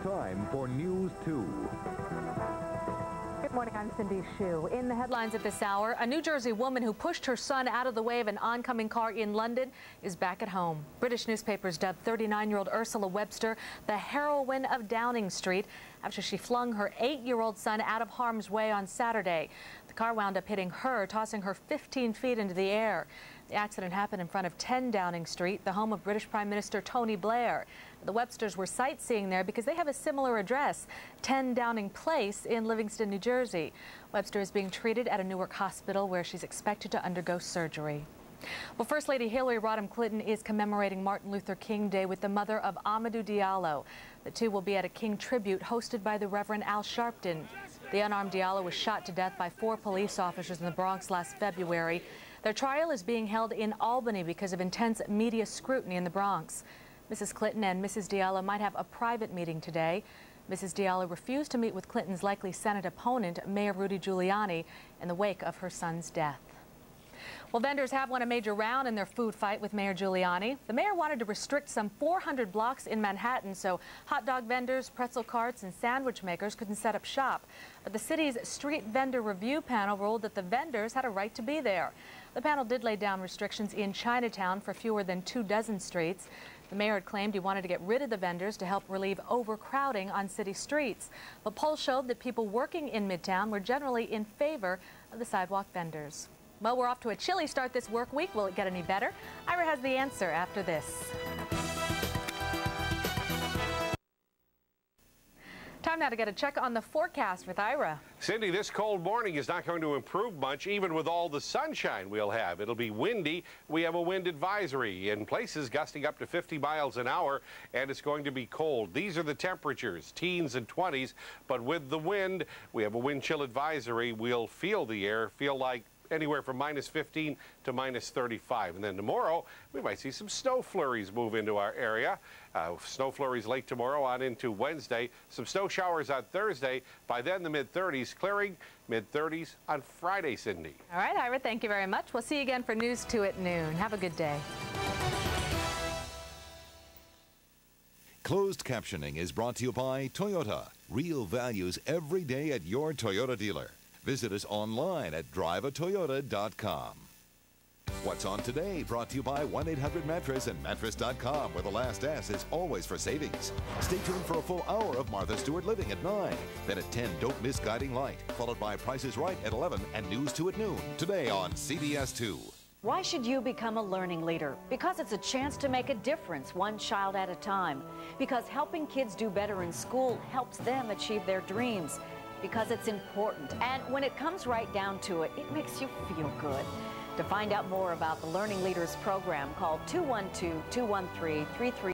time for News 2. Good morning, I'm Cindy Hsu. In the headlines at this hour, a New Jersey woman who pushed her son out of the way of an oncoming car in London is back at home. British newspapers dubbed 39-year-old Ursula Webster the heroine of Downing Street after she flung her 8-year-old son out of harm's way on Saturday. The car wound up hitting her, tossing her 15 feet into the air. The accident happened in front of 10 Downing Street, the home of British Prime Minister Tony Blair. The Websters were sightseeing there because they have a similar address, 10 Downing Place in Livingston, New Jersey. Webster is being treated at a Newark hospital where she's expected to undergo surgery. Well, First Lady Hillary Rodham Clinton is commemorating Martin Luther King Day with the mother of Amadou Diallo. The two will be at a King tribute hosted by the Reverend Al Sharpton. The unarmed Diallo was shot to death by 4 police officers in the Bronx last February. Their trial is being held in Albany because of intense media scrutiny in the Bronx. Mrs. Clinton and Mrs. Diallo might have a private meeting today. Mrs. Diallo refused to meet with Clinton's likely Senate opponent, Mayor Rudy Giuliani, in the wake of her son's death. Well, vendors have won a major round in their food fight with Mayor Giuliani. The mayor wanted to restrict some 400 blocks in Manhattan so hot dog vendors, pretzel carts, and sandwich makers couldn't set up shop. But the city's street vendor review panel ruled that the vendors had a right to be there. The panel did lay down restrictions in Chinatown for fewer than 24 streets. The mayor had claimed he wanted to get rid of the vendors to help relieve overcrowding on city streets. But polls showed that people working in Midtown were generally in favor of the sidewalk vendors. Well, we're off to a chilly start this work week. Will it get any better? Ira has the answer after this. Time now to get a check on the forecast with Ira. Cindy, this cold morning is not going to improve much, even with all the sunshine we'll have. It'll be windy. We have a wind advisory in places gusting up to 50 miles an hour, and it's going to be cold. These are the temperatures, teens and 20s, but with the wind, we have a wind chill advisory. We'll feel the air, feel like anywhere from -15 to -35. And then tomorrow, we might see some snow flurries move into our area. Snow flurries late tomorrow on into Wednesday. Some snow showers on Thursday. By then, the mid-30s clearing, mid-30s on Friday, Cindy. All right, Ira, thank you very much. We'll see you again for News 2 at noon. Have a good day. Closed captioning is brought to you by Toyota. Real values every day at your Toyota dealer. Visit us online at driveatoyota.com. What's on today? Brought to you by 1-800-Mattress and Mattress.com, where the last S is always for savings. Stay tuned for a full hour of Martha Stewart Living at 9. Then at 10, Don't Miss Guiding Light, followed by Price is Right at 11 and News 2 at noon. Today on CBS 2. Why should you become a learning leader? Because it's a chance to make a difference, one child at a time. Because helping kids do better in school helps them achieve their dreams. Because it's important, and when it comes right down to it, it makes you feel good. To find out more about the Learning Leaders program, call 212-213-33